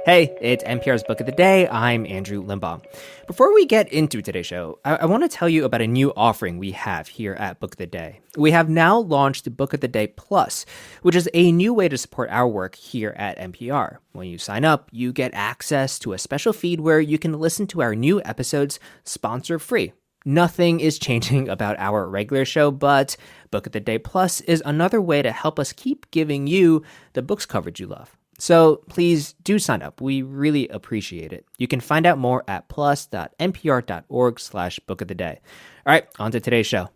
Hey, it's NPR's Book of the Day. I'm Andrew Limbaugh. Before we get into today's show, I want to tell you about a new offering we have here at Book of the Day. We have now launched Book of the Day Plus, which is a new way to support our work here at NPR. When you sign up, you get access to a special feed where you can listen to our new episodes sponsor-free. Nothing is changing about our regular show, but Book of the Day Plus is another way to help us keep giving you the books coverage you love. So please do sign up. We really appreciate it. You can find out more at plus.npr.org/bookoftheday. All right, on to today's show.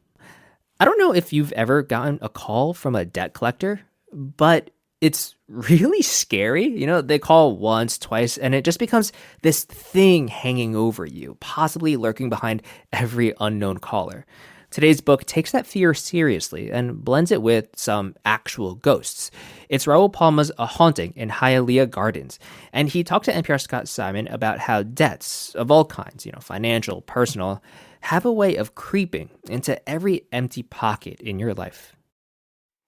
I don't know if you've ever gotten a call from a debt collector, but it's really scary. You know, they call once, twice, and it just becomes this thing hanging over you, possibly lurking behind every unknown caller. Today's book takes that fear seriously and blends it with some actual ghosts. It's Raul Palma's A Haunting in Hialeah Gardens, and he talked to NPR Scott Simon about how debts of all kinds, financial, personal, have a way of creeping into every empty pocket in your life.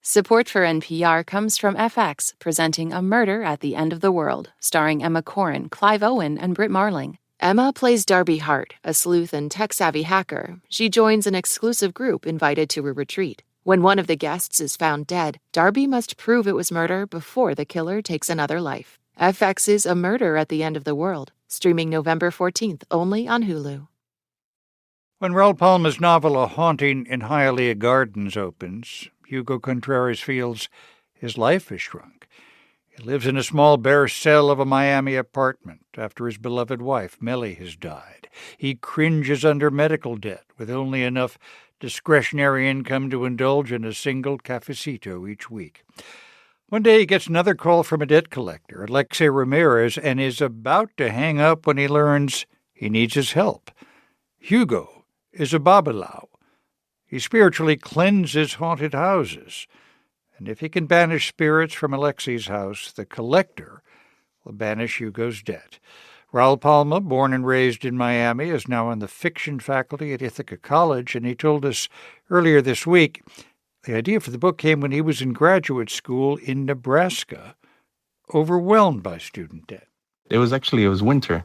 Support for NPR comes from FX, presenting A Murder at the End of the World, starring Emma Corrin, Clive Owen, and Britt Marling. Emma plays Darby Hart, a sleuth and tech-savvy hacker. She joins an exclusive group invited to a retreat. When one of the guests is found dead, Darby must prove it was murder before the killer takes another life. FX's A Murder at the End of the World, streaming November 14th only on Hulu. When Raul Palma's novel A Haunting in Hialeah Gardens opens, Hugo Contreras feels his life has shrunk. He lives in a small bare cell of a Miami apartment after his beloved wife, Melly, has died. He cringes under medical debt with only enough discretionary income to indulge in a single cafecito each week. One day he gets another call from a debt collector, Alexei Ramirez, and is about to hang up when he learns he needs his help. Hugo is a babaláwo. He spiritually cleanses haunted houses. And if he can banish spirits from Alexei's house, the collector will banish Hugo's debt. Raul Palma, born and raised in Miami, is now on the fiction faculty at Ithaca College, and he told us earlier this week the idea for the book came when he was in graduate school in Nebraska, overwhelmed by student debt. It was winter,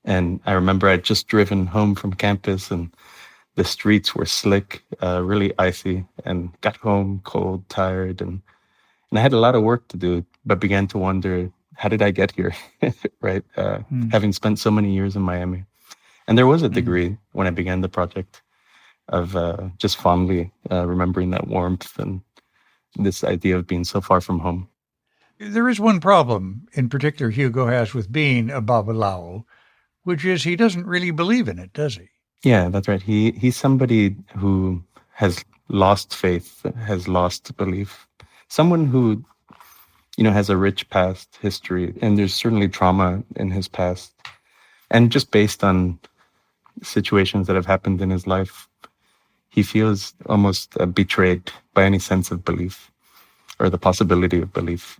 and I remember I'd just driven home from campus, and the streets were slick, really icy, and got home cold, tired, and I had a lot of work to do, but began to wonder, how did I get here, right? Having spent so many years in Miami. And there was a degree when I began the project of just fondly remembering that warmth and this idea of being so far from home. There is one problem in particular Hugo has with being a babaláwo, which is he doesn't really believe in it, does he? Yeah, that's right. He's somebody who has lost faith, has lost belief. Someone who, has a rich past history, and there's certainly trauma in his past. And just based on situations that have happened in his life, he feels almost betrayed by any sense of belief or the possibility of belief.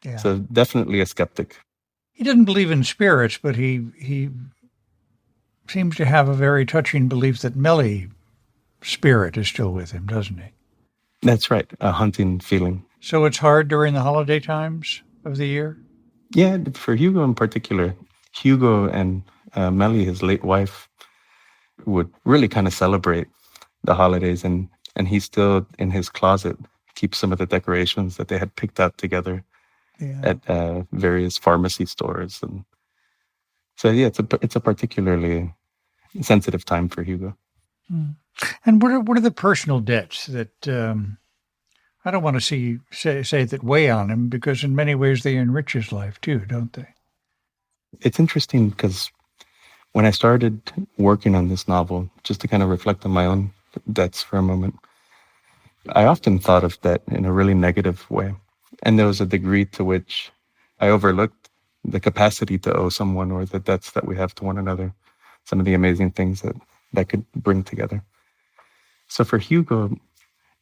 Yeah. So definitely a skeptic. He doesn't believe in spirits, but he seems to have a very touching belief that Melly spirit is still with him, doesn't he? That's right, a haunting feeling. So it's hard during the holiday times of the year? Yeah, for Hugo in particular. Hugo and Melly, his late wife, would really kind of celebrate the holidays, and he still, in his closet, keeps some of the decorations that they had picked out together at various pharmacy stores. And so, yeah, it's a particularly sensitive time for Hugo. And what are the personal debts that I don't want to say that weigh on him, because in many ways they enrich his life too, don't they? It's interesting because when I started working on this novel, just to kind of reflect on my own debts for a moment, I often thought of debt in a really negative way. And there was a degree to which I overlooked the capacity to owe someone or the debts that we have to one another, some of the amazing things that could bring together. So for Hugo,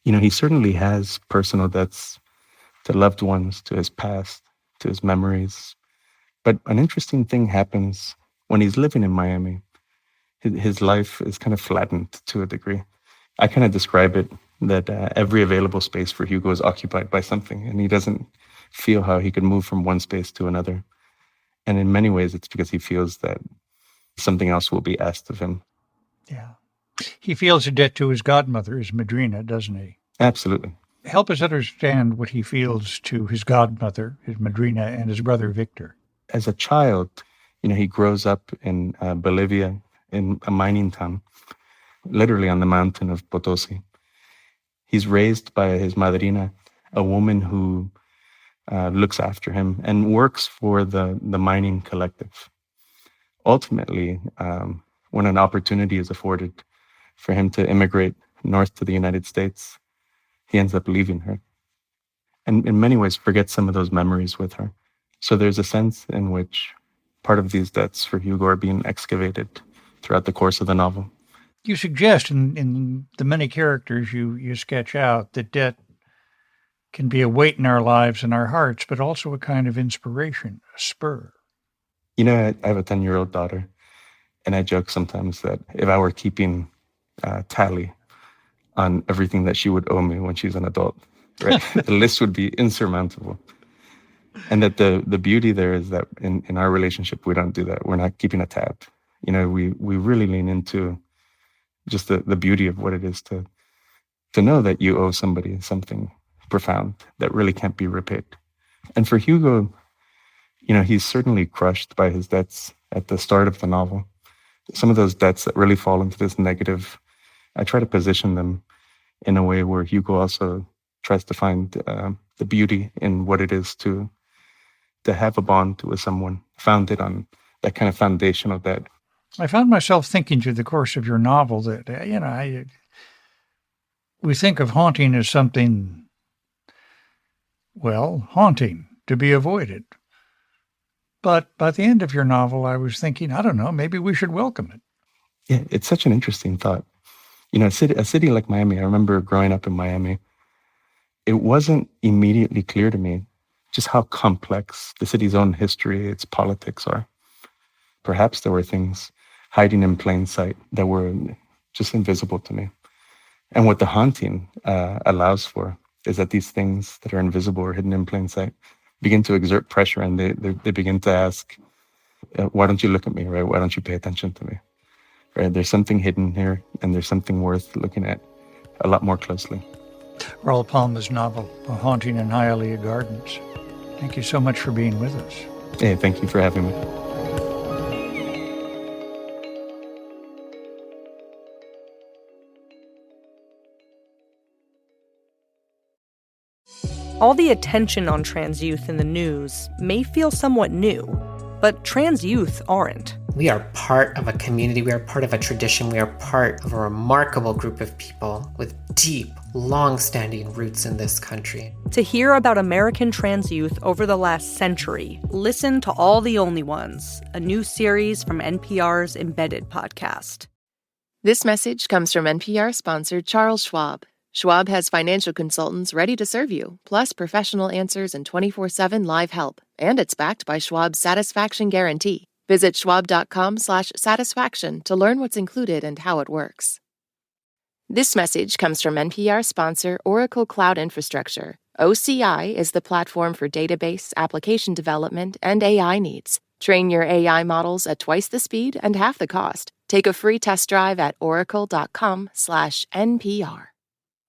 he certainly has personal debts to loved ones, to his past, to his memories. But an interesting thing happens when he's living in Miami. His life is kind of flattened to a degree. I kind of describe it that every available space for Hugo is occupied by something, and he doesn't feel how he could move from one space to another. And in many ways, it's because he feels that something else will be asked of him. Yeah. He feels a debt to his godmother, his madrina, doesn't he? Absolutely. Help us understand what he feels to his godmother, his madrina, and his brother Victor. As a child, he grows up in Bolivia, in a mining town, literally on the mountain of Potosi. He's raised by his madrina, a woman who looks after him and works for the mining collective. Ultimately, when an opportunity is afforded for him to immigrate north to the United States, he ends up leaving her. And in many ways forgets some of those memories with her. So there's a sense in which part of these debts for Hugo are being excavated throughout the course of the novel. You suggest in the many characters you sketch out that debt can be a weight in our lives and our hearts, but also a kind of inspiration, a spur. I have a 10-year-old daughter, and I joke sometimes that if I were keeping tally on everything that she would owe me when she's an adult, right, the list would be insurmountable. And that the beauty there is that in our relationship, we don't do that. We're not keeping a tab. We really lean into just the beauty of what it is to know that you owe somebody something profound that really can't be repaid. And for Hugo, he's certainly crushed by his debts at the start of the novel. Some of those debts that really fall into this negative, I try to position them in a way where Hugo also tries to find the beauty in what it is to have a bond with someone founded on that kind of foundational debt. I found myself thinking through the course of your novel that, we think of haunting as something, haunting, to be avoided. But by the end of your novel, I was thinking, I don't know, maybe we should welcome it. Yeah, it's such an interesting thought. A city like Miami, I remember growing up in Miami, it wasn't immediately clear to me just how complex the city's own history, its politics are. Perhaps there were things hiding in plain sight that were just invisible to me. And what the haunting allows for is that these things that are invisible or hidden in plain sight begin to exert pressure, and they begin to ask, why don't you look at me, right? Why don't you pay attention to me, right? There's something hidden here, and there's something worth looking at a lot more closely. Raul Palma's novel, A Haunting in Hialeah Gardens. Thank you so much for being with us. Hey, thank you for having me. All the attention on trans youth in the news may feel somewhat new, but trans youth aren't. We are part of a community, we are part of a tradition, we are part of a remarkable group of people with deep, long-standing roots in this country. To hear about American trans youth over the last century, listen to All the Only Ones, a new series from NPR's Embedded podcast. This message comes from NPR sponsor Charles Schwab. Schwab has financial consultants ready to serve you, plus professional answers and 24/7 live help. And it's backed by Schwab's Satisfaction Guarantee. Visit schwab.com/satisfaction to learn what's included and how it works. This message comes from NPR sponsor Oracle Cloud Infrastructure. OCI is the platform for database, application development, and AI needs. Train your AI models at twice the speed and half the cost. Take a free test drive at oracle.com/NPR.